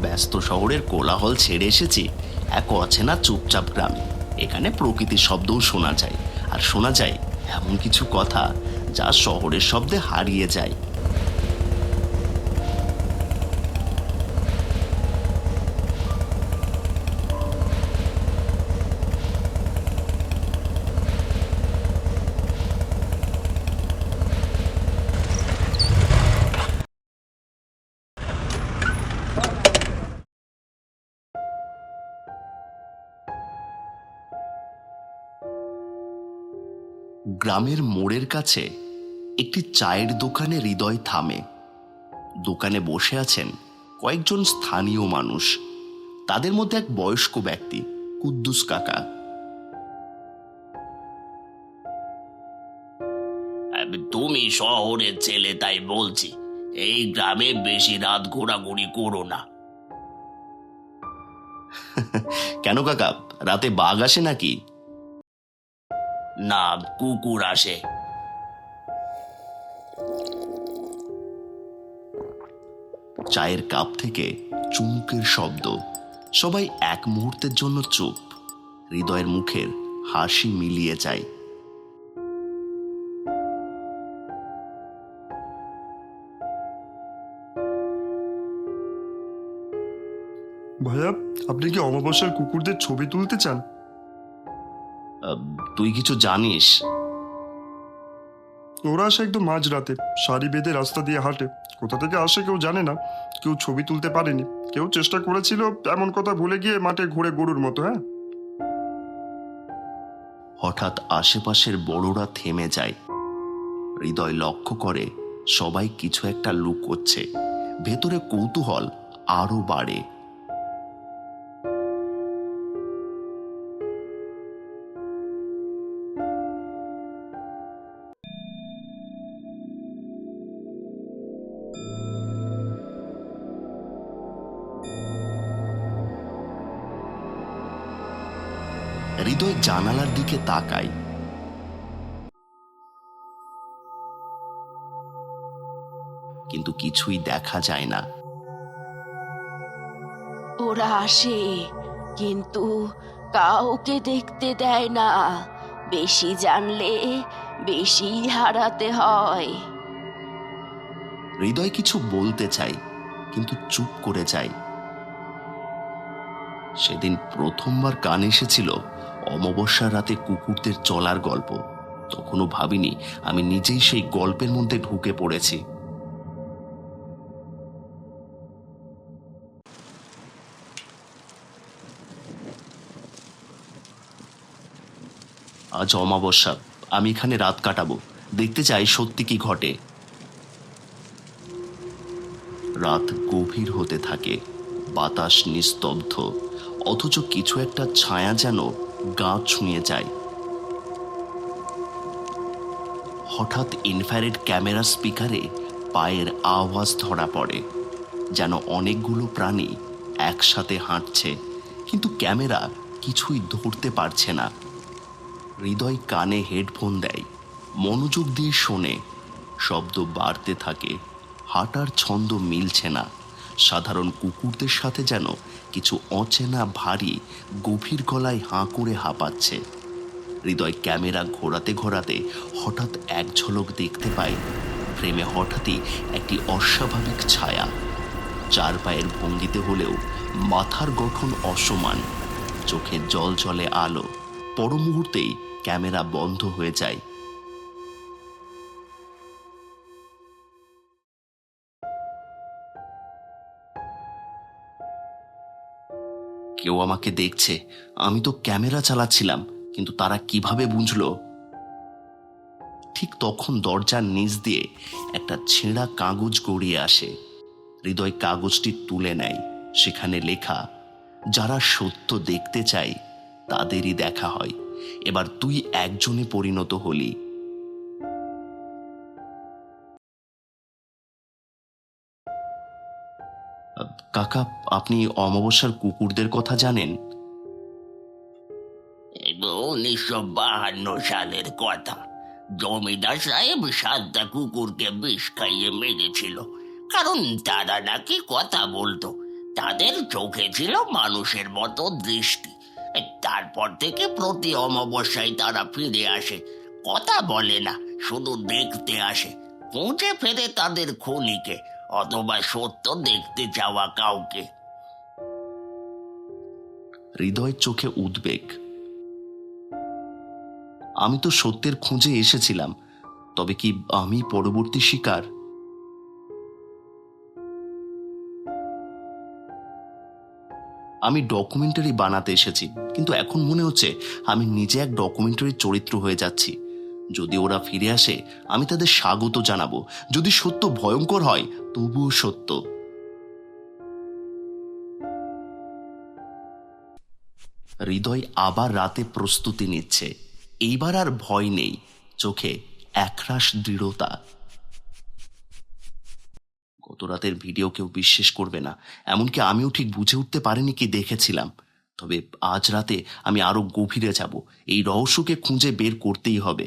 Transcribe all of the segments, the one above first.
ব্যস্ত শহরের কোলাহল ছেড়ে এসেছি এক অচেনা চুপচাপ গ্রামে। এখানে প্রকৃতির শব্দও শোনা যায়, আর শোনা যায় এমন কিছু কথা যা শহরের শব্দে হারিয়ে যায়। গ্রামের মোড়ের কাছে একটি চায়ের দোকানে হৃদয় থামে। দোকানে বসে আছেন কয়েকজন স্থানীয় মানুষ, তাদের মধ্যে এক বয়স্ক ব্যক্তি, কুদ্দুস কাকা। তুমি শহরের ছেলে তাই বলছি, এই গ্রামে বেশি রাত ঘোরাঘুরি করো না। কেন কাকা, রাতে বাঘ আসে নাকি? না, কুকুর আসে। চায়ের কাপ থেকে চুমুকের শব্দ। সবাই এক মুহূর্তের জন্য চুপ। হৃদয়ের মুখের হাসি মিলিয়ে যায়। ভাইয়া, আপনি কি অমাবস্যার কুকুরদের ছবি তুলতে চান? আহ, তুই কিছু জানিস? ওরা আসে একদম মাঝরাতে, সারি বেঁধে রাস্তা দিয়ে হাঁটে। কোথা থেকে আসে কেউ জানে না। কেউ ছবি তুলতে পারেনি, কেউ চেষ্টা করেছিল, এমন কথা ভুলে গিয়ে মাঠে ঘুরে গরুর মতো। হ্যাঁ, হঠাৎ আশেপাশের বড়রা থেমে যায়। হৃদয় লক্ষ্য করে সবাই কিছু একটা লুকোচ্ছে। ভেতরে কৌতূহল আরো বাড়ে। হৃদয় জানালার দিকে তাকায়। কিন্তু কিছুই দেখা যায় না। ওরা আসে, কিন্তু কাউকে দেখতে দেয় না। বেশি জানলে বেশি হারাতে হয়। হৃদয় কিছু বলতে চায়, কিন্তু চুপ করে যায়। সেদিন প্রথমবার কানে এসেছিল অমাবস্যার রাতে কুকুরদের চলার গল্প। তখনও ভাবিনি আমি নিজেই সেই গল্পের মধ্যে ঢুকে পড়েছি। আজ অমাবস্যা, আমি এখানে রাত কাটাবো। দেখতে চাই সত্যি কি ঘটে। রাত গভীর হতে থাকে, বাতাস নিস্তব্ধ, অথচ কিছু একটা ছায়া যেন গা ছুঁয়ে যায়। হঠাৎ ইনফ্রারেড ক্যামেরা স্পিকারে পায়ের আওয়াজ ধরা পড়ে, যেন অনেকগুলো প্রাণী একসাথে হাঁটছে, কিন্তু ক্যামেরা কিছুই ধরতে পারছে না। হৃদয় কানে হেডফোন দেয়, মনোযোগ দিয়ে শোনে। শব্দ বাড়তে থাকে, হাঁটার ছন্দ মিলছে না। সাধারণ কুকুরদের সাথে যেন কিছু অচেনা ভারী গভীর গলায় হাঁ করে হাঁপাচ্ছে। হৃদয় ক্যামেরা ঘোরাতে ঘোরাতে হঠাৎ এক ঝলক দেখতে পায়। ফ্রেমে হঠাৎই একটি অস্বাভাবিক ছায়া, চার পায়ের ভঙ্গিতে হলেও মাথার গঠন অসমান, চোখে জল জলে আলো। পর মুহূর্তেই ক্যামেরা বন্ধ হয়ে যায়। কেউ আমাকে দেখছে। আমি তো ক্যামেরা চালাচ্ছিলাম, কিন্তু তারা কিভাবে বুঝলো? ঠিক তখন দরজার নিচ দিয়ে একটা ছেঁড়া কাগজ গড়িয়ে আসে। হৃদয় কাগজটি তুলে নেয়। সেখানে লেখা, যারা সত্য দেখতে চায় তাদেরই দেখা হয়। এবার তুই একজনে পরিণত হলি। কাকা, আপনি অমাবস্যার কুকুরদের কথা জানেন? 1952 সালের কথা। জমিদার সাহেব 7টা কুকুরকে বিষ খাইয়ে মেরেছিল, কারণ তারা নাকি কথা বলতো। তাদের চোখে ছিল মানুষের মতো দৃষ্টি। তারপর থেকে প্রতি অমাবস্যায় তারা ফিরে আসে, কথা বলে না, শুধু দেখতে আসে, পৌঁছে ফেরে তাদের খুনিকে অথবা সত্য দেখতে চাওয়া কাউকে। হৃদয়ের চোখে উদ্বেগ। আমি তো সত্যের খোঁজে এসেছিলাম, তবে কি আমি পরবর্তী শিকার? আমি ডকুমেন্টারি বানাতে এসেছি, কিন্তু এখন মনে হচ্ছে আমি নিজে এক ডকুমেন্টারি চরিত্র হয়ে যাচ্ছি। যদি ওরা ফিরে আসে, আমি তাদের স্বাগত জানাবো। যদি সত্য ভয়ঙ্কর হয়, তবুও সত্য। হৃদয় আবার রাতে প্রস্তুতি নিচ্ছে। এইবার আর ভয় নেই, চোখে একরাশ দৃঢ়তা। গত রাতের ভিডিও কেউ বিশ্বাস করবে না, এমনকি আমিও ঠিক বুঝে উঠতে পারিনি কি দেখেছিলাম। তবে আজ রাতে আমি আরো গভীরে যাব, এই রহস্যকে খুঁজে বের করতেই হবে।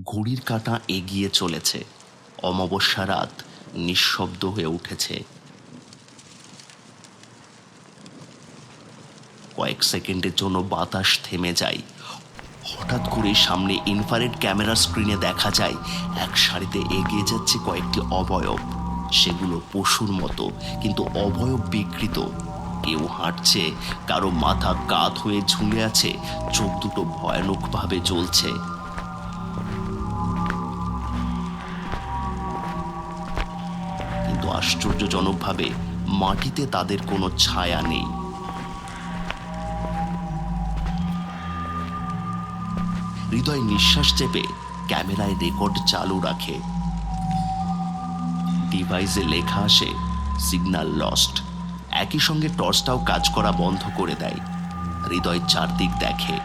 ঘড়ির কাঁটা এগিয়ে চলেছে। অমাবস্যা রাত নিঃশব্দ হয়ে উঠেছে। কয়েক সেকেন্ডের জন্য বাতাস থেমে যায়। হঠাৎ করে সামনে ইনফ্রারেড ক্যামেরা স্ক্রিনে দেখা যায় এক সারিতে এগিয়ে যাচ্ছে কয়েকটি অবয়ব। সেগুলো পশুর মতো, কিন্তু অবয়ব বিকৃত। কেউ হাঁটছে, কারো মাথা কাত হয়ে ঝুলে আছে, চোখ দুটো ভয়ানকভাবে জ্বলছে। কিন্তু আশ্চর্যজনকভাবে মাটিতে তাদের কোনো ছায়া নেই। হৃদয় নিঃশ্বাস চেপে ক্যামেরায় রেকর্ড চালু রাখে। ডিভাইসে লেখা আসে সিগন্যাল লস্ট। একই সঙ্গে টর্চটাও কাজ করা বন্ধ করে দেয়। হৃদয় চারদিক দেখে,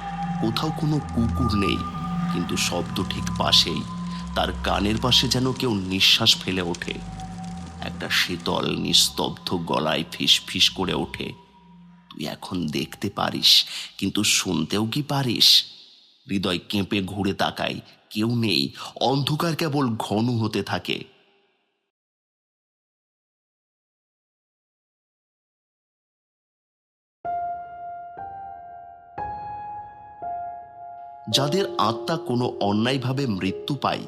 কোথাও কোনো কুকুর নেই, কিন্তু শব্দ ঠিক পাশেই। তার কানের পাশে যেন কেউ নিঃশ্বাস ফেলে ওঠে। একটা শীতল নিস্তব্ধ গলায় ফিস ফিস করে ওঠে, তুই এখন দেখতে পারিস, কিন্তু শুনতেও কি পারিস? হৃদয় কেঁপে ঘুরে তাকায়, কেউ নেই। অন্ধকার কেবল ঘন হতে থাকে। যাদের আত্মা কোনো অন্যায়ভাবে মৃত্যু পায়,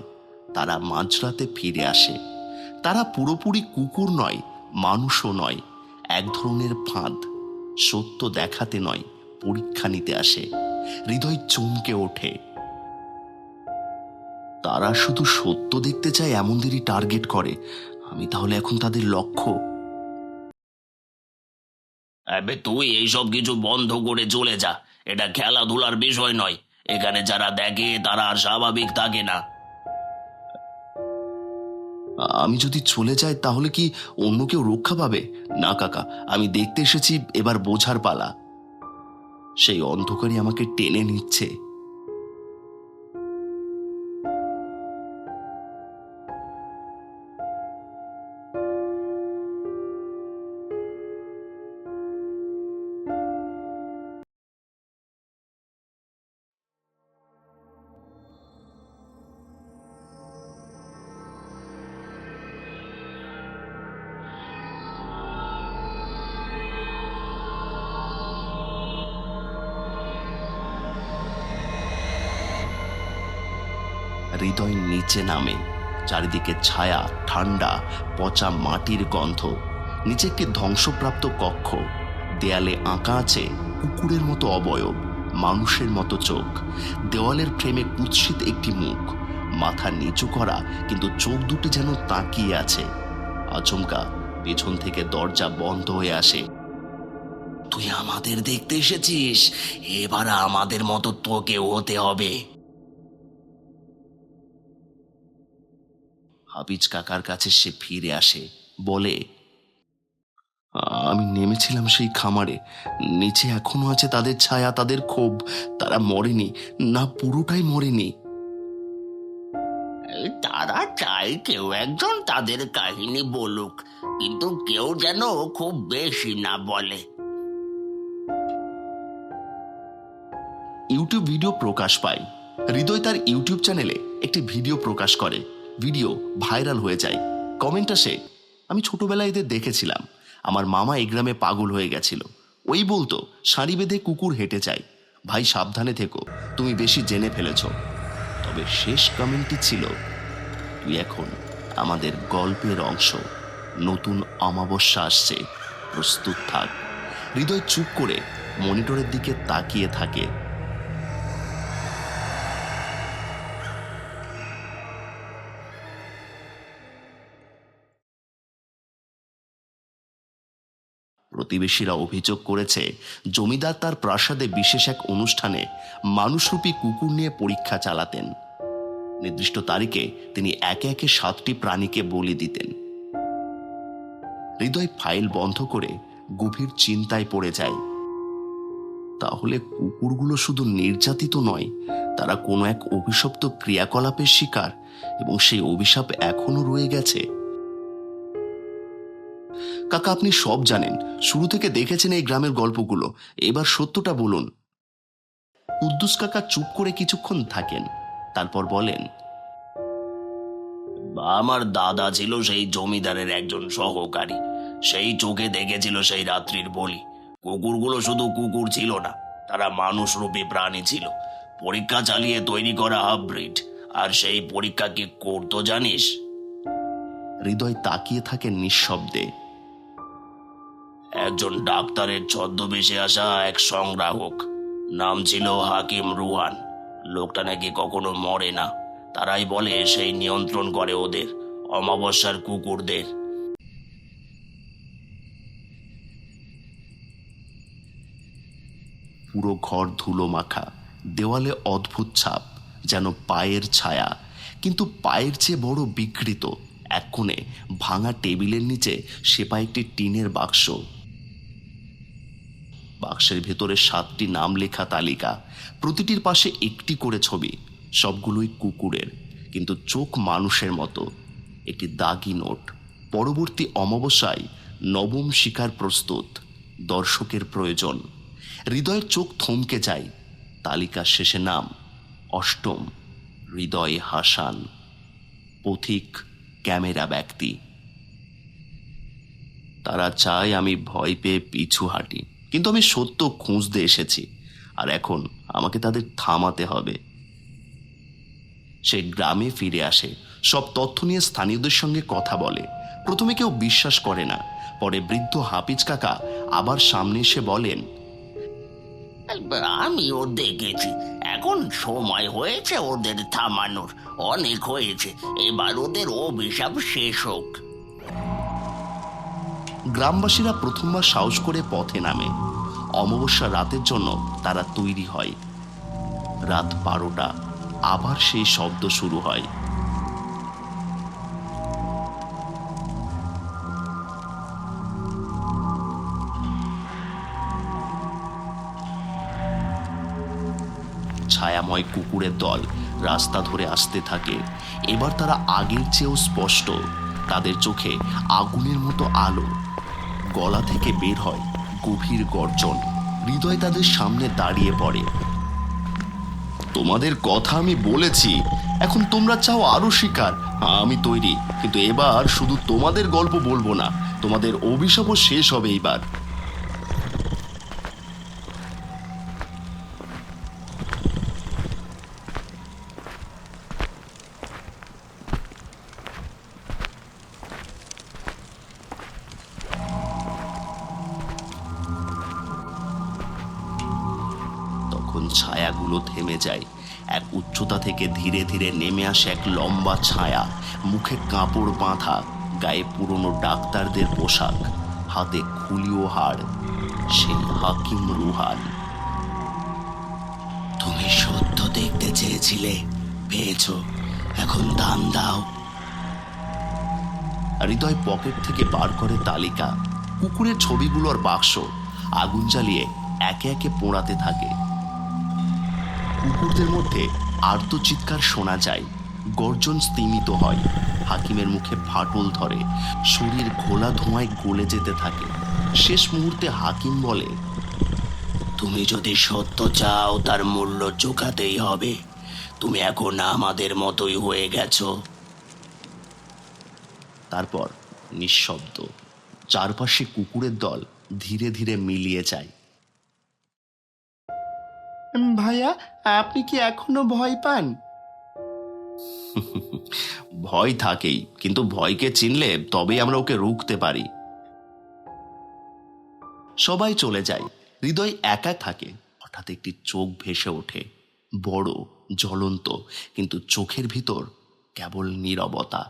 তারা মাঝরাতে ফিরে আসে। তারা পুরোপুরি কুকুর নয়, মানুষও নয়। এক ধরনের ফাঁদ, সত্য দেখাতে নয়, পরীক্ষা নিতে আসে। হৃদয় চমকে ওঠে। তারা শুধু সত্য দেখতে চায়, এমনদেরই টার্গেট করে। আমি তাহলে এখন তাদের লক্ষ্য? তুই এইসব কিছু বন্ধ করে চলে যা, এটা খেলাধুলার বিষয় নয়। এখানে যারা দেখে তারা আর স্বাভাবিক থাকে না। আমি যদি চলে যাই তাহলে কি অন্য কেউ রক্ষা পাবে? না কাকা, আমি দেখতে এসেছি, এবার বোঝার পালা। সেই অন্ধকারই আমাকে টেনে নিচ্ছে। হৃদয় নিচে নামে। চারিদিকে ছায়া, ঠান্ডা, পচা মাটির গন্ধ। নিচে একটি ধ্বংসপ্রাপ্ত কক্ষ। দেয়ালে আঁকা আছে কুকুরের মতো অবয়ব, মানুষের মতো চোখ। দেওয়ালের ফ্রেমে কুৎসিত একটি মুখ, মাথা নিচু করা, কিন্তু চোখ দুটি যেন তাকিয়ে আছে। আচমকা পেছন থেকে দরজা বন্ধ হয়ে আসে। তুই আমাদের দেখতে এসেছিস, এবার আমাদের মতো তোকেও হতে হবে। হাবিজ কাকার কাছে সে ফিরে আসে, বলে, আমি নেমেছিলাম সেই খামারে। নিচে এখনো আছে তাদের ছায়া, তাদের ক্ষোভ। তারা মরেনি, না পুরোটাই মরেনি। তারা চায় কেউ একজন তাদের কাহিনী বলুক, কিন্তু কেউ যেন খুব বেশি না বলে। ইউটিউব ভিডিও প্রকাশ পায়। হৃদয় তার ইউটিউব চ্যানেলে একটি ভিডিও প্রকাশ করে। ভিডিও ভাইরাল হয়ে যায়। কমেন্ট আসে, আমি ছোটবেলায় এদের দেখেছিলাম, আমার মামা এই গ্রামে পাগল হয়ে গেছিল, ওই বলতো সারি বেঁধে কুকুর হেঁটে যায়, ভাই সাবধানে থেকো, তুমি বেশি জেনে ফেলেছ। তবে শেষ কমেন্টটি ছিল, তুই এখন আমাদের গল্পের অংশ, নতুন অমাবস্যা আসছে, প্রস্তুত থাক। হৃদয় চুপ করে মনিটরের দিকে তাকিয়ে থাকে। প্রতিবেশীরা অভিযোগ করেছে, জমিদার তার প্রাসাদে বিশেষ এক অনুষ্ঠানে মানুষরূপী কুকুর নিয়ে পরীক্ষা চালাতেন। নির্দিষ্ট তারিখে তিনি একে একে 7টি প্রাণীকে বলি দিতেন। হৃদয় ফাইল বন্ধ করে গভীর চিন্তায় পড়ে যায়। তাহলে কুকুরগুলো শুধু নির্যাতিত নয়, তারা কোনো এক অভিশপ্ত ক্রিয়াকলাপের শিকার, এবং সেই অভিশাপ এখনো রয়ে গেছে। কাকা, আপনি সব জানেন, শুরু থেকে দেখেছেন এই গ্রামের গল্পগুলো, এবার সত্যটা বলুন। কুদ্দুস কাকা চুপ করে কিছুক্ষণ থাকেন, তারপর বলেন, আমার দাদা ছিল সেই জমিদারের একজন সহকারী। সেই চোখে দেখেছিল সেই রাত্রির বলি। কুকুরগুলো শুধু কুকুর ছিল না, তারা মানুষরূপী প্রাণী ছিল, পরীক্ষা চালিয়ে তৈরি করা হাইব্রিড। আর সেই পরীক্ষা কি করতো জানিস? হৃদয় তাকিয়ে থাকেন নিঃশব্দে। একজন ডাক্তারের ছদ্মবেশে আসা এক সংগ্রাহক, নাম ছিল হাকিম রুহান। লোকটা নাকি কখনো মরে না, তারাই বলে সেই নিয়ন্ত্রণ করে ওদের, অমাবস্যার কুকুরদের। পুরো ঘর ধুলো মাখা, দেওয়ালে অদ্ভুত ছাপ, যেন পায়ের ছায়া, কিন্তু পায়ের চেয়ে বড় বিকৃত। এক কোণে ভাঙা টেবিলের নিচে সেপা একটি টিনের বাক্স। বাক্সের ভেতরে 7টি নাম লেখা তালিকা, প্রতিটির পাশে একটি করে ছবি, সবগুলোই কুকুরের, কিন্তু চোখ মানুষের মতো। একটি দাগি নোট, পরবর্তী অমাবস্যায় 9ম শিকার প্রস্তুত, দর্শকের প্রয়োজন। হৃদয়ের চোখ থমকে যায়। তালিকার শেষে নাম 8ম, হৃদয় হাসান। পথিক, ক্যামেরা ব্যক্তি। তারা চায় আমি ভয় পেয়ে পিছু হাঁটি, কিন্তু আমি সত্য খুঁজতে এসেছি, আর এখন আমাকে তাদের থামাতে হবে। সে গ্রামে ফিরে আসে, সব তথ্য নিয়ে স্থানীয়দের সঙ্গে কথা বলে। প্রথমে কেউ বিশ্বাস করে না, পরে বৃদ্ধ হাফিজ কাকা আবার সামনে এসে বলেন, আমিও দেখেছি, এখন সময় হয়েছে ওদের থামানোর, অনেক হয়েছে, এবার ওদের অভিশাপ শেষ হোক। গ্রামবাসীরা প্রথমবার সাহস করে পথে নামে। অমাবস্যা রাতের জন্য তারা তৈরি হয়। রাত 12টা, আবার সেই শব্দ শুরু হয়। ছায়াময় কুকুরের দল রাস্তা ধরে আসতে থাকে। এবার তারা আগের চেয়েও স্পষ্ট, তাদের চোখে আগুনের মতো আলো, গলা থেকে বের হয় গভীর গর্জন। হৃদয় তাদের সামনে দাঁড়িয়ে পড়ে। তোমাদের কথা আমি বলেছি, এখন তোমরা চাও আরো শিকার, আমি তৈরি, কিন্তু এবার শুধু তোমাদের গল্প বলবো না, তোমাদের অভিশাপও শেষ হবে এইবার। তখন ছায়াগুলো থেমে যায়। এক উচ্চতা থেকে ধীরে ধীরে নেমে আসে এক লম্বা ছায়া, মুখে কাপড় বাঁধা, গায়ে পুরনো ডাক্তারদের পোশাক, হাতে খুলি ও হাড়। সেই হাকিম রুহান। তুমি সত্য দেখতে চেয়েছিলে, পেয়েছো, এখন দাম দাও। হৃদয় পকেট থেকে বার করে তালিকা, কুকুরের ছবিগুলোর বাক্স, আগুন জ্বালিয়ে একে একে পোড়াতে থাকে। কুকুরদের মধ্যে আর্তচিৎকার শোনা যায়, গর্জন স্তিমিত হয়, হাকিমের মুখে ফাটল ধরে, শরীর ঘোলা ধোঁয়ায় গলে যেতে থাকে। শেষ মুহূর্তে হাকিম বলে, তুমি যদি সত্য চাও তার মূল্য চুকাতেই হবে। তুমি এখন আমাদের মতোই হয়ে গেছো। তারপর নিঃশব্দ চারপাশে কুকুরের দল ধীরে ধীরে মিলিয়ে যায়। ভাইয়া, আপনি কি এখনো ভয় পান? ভয় থাকেই, কিন্তু ভয়কে চিনলে তবেই আমরা ওকে রুখতে পারি। সবাই চলে যায়, হৃদয় একা থাকে। হঠাৎ একটি চোখ ভেসে ওঠে, বড়, জ্বলন্ত, কিন্তু চোখের ভিতর কেবল নীরবতা।